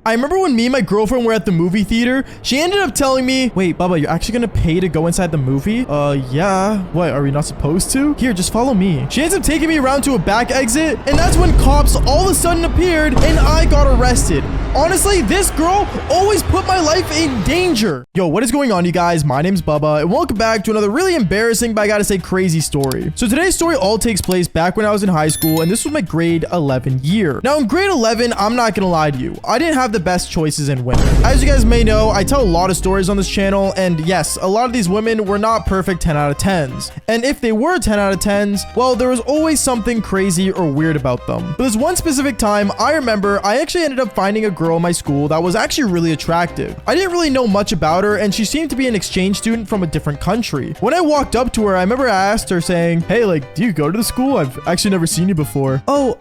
I remember when me and my girlfriend were at the movie theater, she ended up telling me, wait, Bubba, you're actually gonna pay to go inside the movie? Yeah. What, are we not supposed to? Here, just follow me. She ends up taking me around to a back exit, and that's when cops all of a sudden appeared, and I got arrested. Honestly, this girl always put my life in danger. Yo, what is going on, you guys? My name's Bubba, and welcome back to another really embarrassing, but I gotta say crazy story. So today's story all takes place back when I was in high school, and this was my grade 11 year. Now, in grade 11, I'm not gonna lie to you, I didn't have the best choices in women. As you guys may know, I tell a lot of stories on this channel, and yes, a lot of these women were not perfect 10 out of 10s. And if they were 10 out of 10s, well, there was always something crazy or weird about them. But this one specific time, I remember I actually ended up finding a girl in my school that was actually really attractive. I didn't really know much about her, and she seemed to be an exchange student from a different country. When I walked up to her, I remember I asked her saying, hey, like, do you go to the school? I've actually never seen you before. Oh,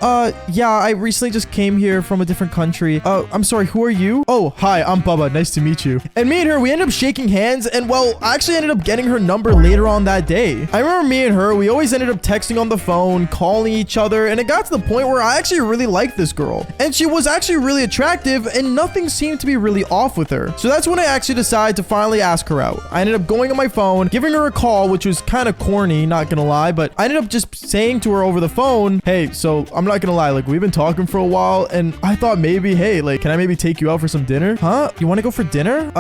yeah, I recently just came here from a different country. I'm sorry, who are you? Oh, hi, I'm Bubba. Nice to meet you. And me and her, we ended up shaking hands, and well, I actually ended up getting her number later on that day. I remember me and her, we always ended up texting on the phone, calling each other, and it got to the point where I actually really liked this girl. And she was actually really attractive, and nothing seemed to be really off with her. So that's when I actually decided to finally ask her out. I ended up going on my phone, giving her a call, which was kind of corny, not gonna lie, but I ended up just saying to her over the phone, hey, so I'm not gonna lie, like, we've been talking for a while, and I thought maybe, hey, like, can I maybe take you out for some dinner? Huh? You want to go for dinner?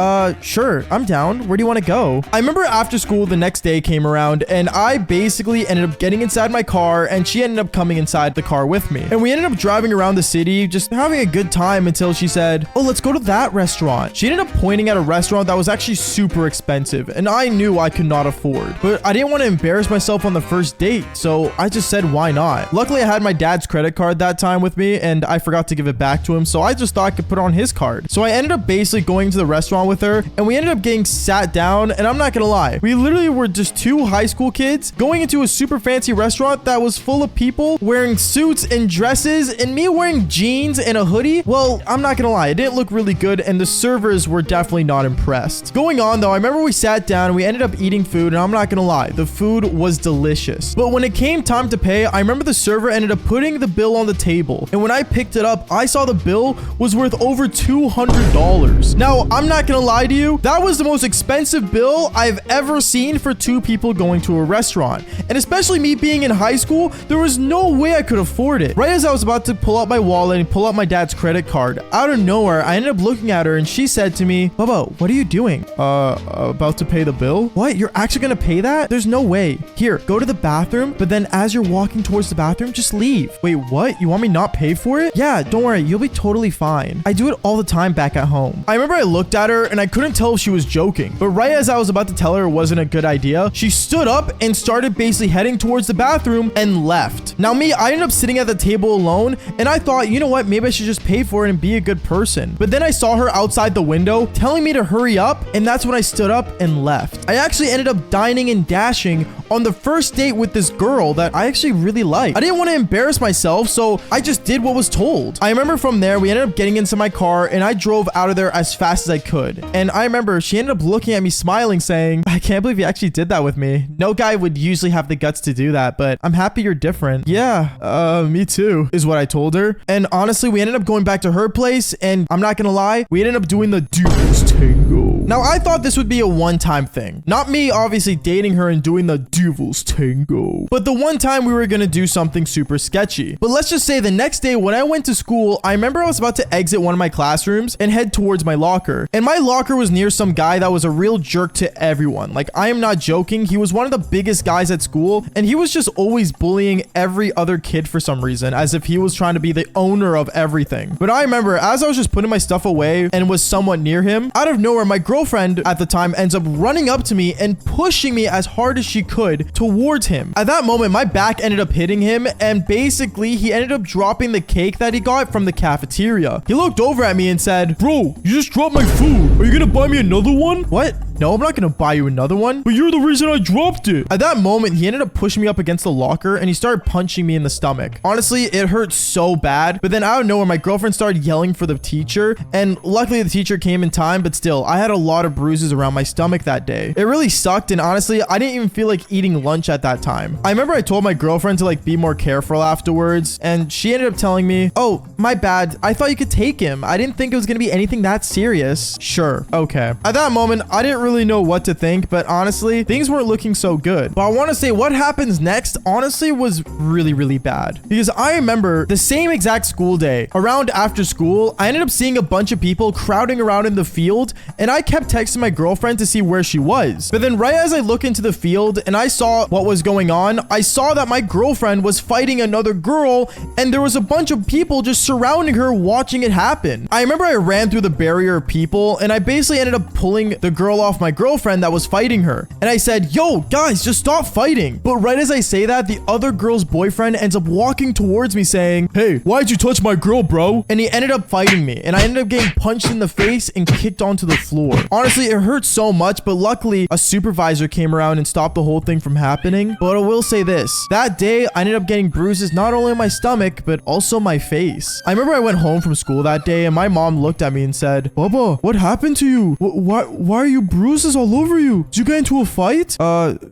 Sure, I'm down. Where do you want to go? I remember after school the next day came around, and I basically ended up getting inside my car, and she ended up coming inside the car with me. And we ended up driving around the city, just having a good time until she said, oh, let's go to that restaurant. She ended up pointing at a restaurant that was actually super expensive, and I knew I could not afford. But I didn't want to embarrass myself on the first date, so I just said, why not? Luckily, I had my dad's credit card that time with me, and I forgot to give it back to him, so I just thought I could put it on his card. So I ended up basically going to the restaurant with her, and we ended up getting sat down, and I'm not gonna lie, we literally were just two high school kids going into a super fancy restaurant that was full of people wearing suits and dresses, and me wearing jeans and a hoodie. Well, I'm not gonna lie, it didn't look really good, and the servers were definitely not impressed. Going on though, I remember we sat down and we ended up eating food, and I'm not gonna lie, the food was delicious. But when it came time to pay, I remember the server ended up putting the bill on the table, and when I picked it up, I saw the bill was worth over $200. Now, I'm not gonna lie to you, that was the most expensive bill I've ever seen for two people going to a restaurant. And especially me being in high school, there was no way I could afford it. Right as I was about to pull out my wallet and pull out my dad's credit card, out of nowhere, I ended up looking at her and she said to me, Bubba, what are you doing? About to pay the bill? What? You're actually gonna pay that? There's no way. Here, go to the bathroom, but then as you're walking towards the bathroom, just leave. Wait, what? You want me not pay for it? Yeah, don't worry, you'll be totally fine. I do it all the time back at home. I remember I looked at her and I couldn't tell if she was joking, but right as I was about to tell her it wasn't a good idea, she stood up and started basically heading towards the bathroom and left. Now me, I ended up sitting at the table alone, and I thought, you know what, maybe I should just pay for it and be a good person. But then I saw her outside the window telling me to hurry up, and that's when I stood up and left. I actually ended up dining and dashing on the first date with this girl that I actually really liked. I didn't want to embarrass myself, so I just did what was told. I remember from there, we ended up getting into my car, and I drove out of there as fast as I could. And I remember she ended up looking at me smiling, saying, I can't believe you actually did that with me. No guy would usually have the guts to do that, but I'm happy you're different. Yeah, me too, is what I told her. And honestly, we ended up going back to her place, and I'm not gonna lie, we ended up doing the Devil's Tango. Now, I thought this would be a one-time thing. Not me obviously dating her and doing the Devil's Tango, but the one time we were gonna do something super sketchy. But let's just say the next day when I went to school, I remember I was about to exit one of my classrooms and head towards my locker. And my locker was near some guy that was a real jerk to everyone. Like, I am not joking. He was one of the biggest guys at school, and he was just always bullying every other kid for some reason, as if he was trying to be the owner of everything. But I remember as I was just putting my stuff away and was somewhat near him, out of nowhere, my girlfriend at the time ends up running up to me and pushing me as hard as she could towards him. At that moment, my back ended up hitting him, and basically he ended up dropping the cake that he got from the cafeteria. He looked over at me and said, bro, you just dropped my food. Are you gonna buy me another one? What? no, I'm not gonna buy you another one. But you're the reason I dropped it. At that moment, he ended up pushing me up against the locker and he started punching me in the stomach. Honestly, it hurt so bad. But then out of nowhere, my girlfriend started yelling for the teacher. And luckily the teacher came in time, but still, I had a lot of bruises around my stomach that day. It really sucked. And honestly, I didn't even feel like eating lunch at that time. I remember I told my girlfriend to like be more careful afterwards. And she ended up telling me, oh, my bad. I thought you could take him. I didn't think it was gonna be anything that serious. Sure. Okay. At that moment, I didn't really know what to think, but honestly, things weren't looking so good. But I want to say what happens next, honestly, was really, really bad. Because I remember the same exact school day, around after school, I ended up seeing a bunch of people crowding around in the field, and I kept texting my girlfriend to see where she was. But then right as I look into the field and I saw what was going on, I saw that my girlfriend was fighting another girl, and there was a bunch of people just surrounding her watching it happen. I remember I ran through the barrier of people, and I basically ended up pulling the girl off my girlfriend that was fighting her. And I said, yo, guys, just stop fighting. But right as I say that, the other girl's boyfriend ends up walking towards me saying, hey, why'd you touch my girl, bro? And he ended up fighting me, and I ended up getting punched in the face and kicked onto the floor. Honestly, it hurt so much, but luckily a supervisor came around and stopped the whole thing from happening. But I will say this, that day I ended up getting bruises not only on my stomach, but also my face. I remember I went home from school that day and my mom looked at me and said, Baba, what happened to you? Why are you bruises all over you? Did you get into a fight?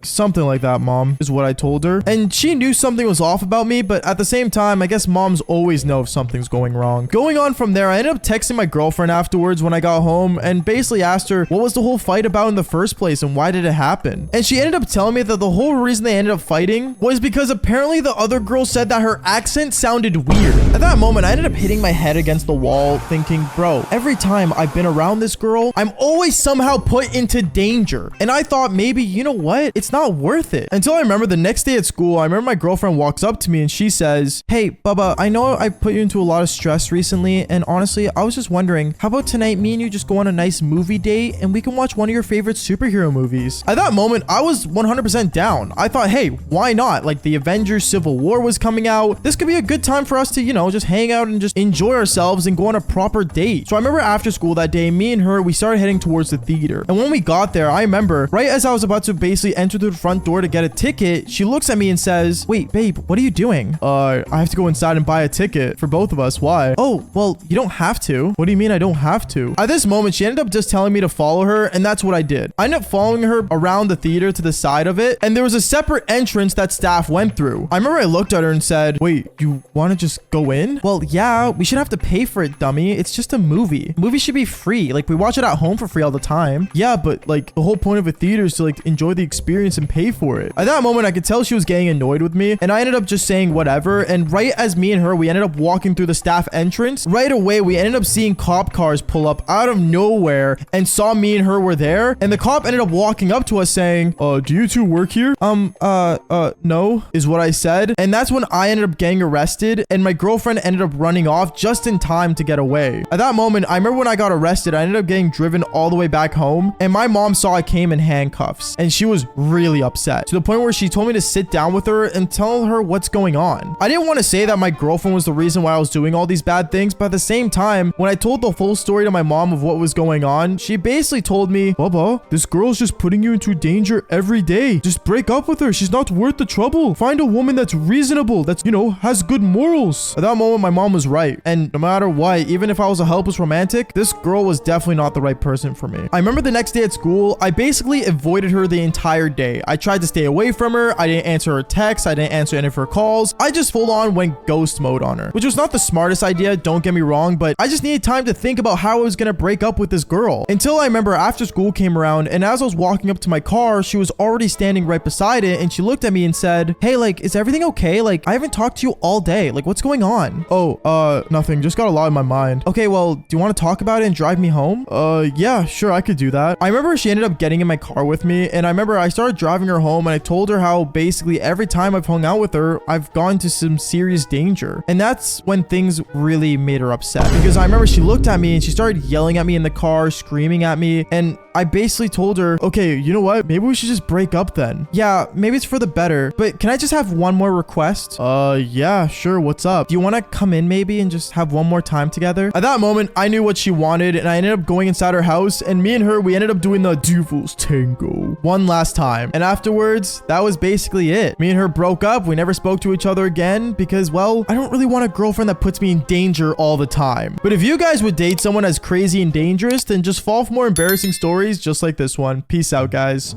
Something like that, mom, is what I told her. And she knew something was off about me, but at the same time, I guess moms always know if something's going wrong. Going on from there, I ended up texting my girlfriend afterwards when I got home and basically asked her what was the whole fight about in the first place and why did it happen? And she ended up telling me that the whole reason they ended up fighting was because apparently the other girl said that her accent sounded weird. At that moment, I ended up hitting my head against the wall thinking, bro, every time I've been around this girl, I'm always somehow put into danger. And I thought maybe, you know what? It's not worth it. Until I remember the next day at school, I remember my girlfriend walks up to me and she says, hey, Bubba, I know I put you into a lot of stress recently. And honestly, I was just wondering, how about tonight me and you just go on a nice movie date and we can watch one of your favorite superhero movies? At that moment, I was 100% down. I thought, hey, why not? Like the Avengers Civil War was coming out. This could be a good time for us to, you know, just hang out and just enjoy ourselves and go on a proper date. So I remember after school that day, me and her, we started heading towards the theater. And when we got there, I remember right as I was about to basically enter through the front door to get a ticket, she looks at me and says, wait, babe, what are you doing? I have to go inside and buy a ticket for both of us. Why? Oh, well, you don't have to. What do you mean I don't have to? At this moment, she ended up just telling me to follow her, and that's what I did. I ended up following her around the theater to the side of it, and there was a separate entrance that staff went through. I remember I looked at her and said, wait, you want to just go in? Well, yeah, we should have to pay for it, dummy. It's just a movie. Movies should be free. Like, we watch it at home for free all the time. Yeah, but like the whole point of a theater is to like enjoy the experience and pay for it. At that moment, I could tell she was getting annoyed with me, and I ended up just saying whatever. And right as me and her, we ended up walking through the staff entrance, right away, we ended up seeing cop cars pull up out of nowhere and saw me and her were there. And the cop ended up walking up to us saying, do you two work here? No, is what I said. And that's when I ended up getting arrested, and my girlfriend ended up running off just in time to get away. At that moment, I remember when I got arrested, I ended up getting driven all the way back home, and my mom saw I came in handcuffs, and she was really upset to the point where she told me to sit down with her and tell her what's going on. I didn't want to say that my girlfriend was the reason why I was doing all these bad things, but at the same time, when I told the full story to my mom of what was going on, she basically told me, Bubba, this girl's just putting you into danger every day. Just break up with her. She's not worth the trouble. Find a woman that's reasonable, that's, you know, has good morals. At that moment, my mom was right. And no matter what, even if I was a helpless romantic, this girl was definitely not the right person for me. I remember the next day at school, I basically avoided her the entire day. I tried to stay away from her. I didn't answer her texts. I didn't answer any of her calls. I just full on went ghost mode on her, which was not the smartest idea, don't get me wrong, but I just needed time to think about how I was gonna break up with this girl. Until I remember after school came around, and as I was walking up to my car, she was already standing right beside it, and she looked at me and said, hey, like, is everything okay? Like, I haven't talked to you all day. Like, what's going on? Oh, nothing. Just got a lot in my mind. Okay, well, do you want to talk about it and drive me home? Yeah, sure, I could do that. I remember she ended up getting in my car with me, and I remember I started driving her home, and I told her how basically every time I've hung out with her, I've gone to some serious danger. And that's when things really made her upset, because I remember she looked at me and she started yelling at me in the car, screaming at me, and I basically told her, okay, you know what? Maybe we should just break up then. Yeah, maybe it's for the better, but can I just have one more request? Yeah, sure. What's up? Do you want to come in maybe and just have one more time together? At that moment, I knew what she wanted, and I ended up going inside her house, and me and her, we ended up up doing the Devil's Tango one last time. And afterwards, that was basically it. Me and her broke up. We never spoke to each other again because, well, I don't really want a girlfriend that puts me in danger all the time. But if you guys would date someone as crazy and dangerous, then just fall for more embarrassing stories just like this one. Peace out, guys.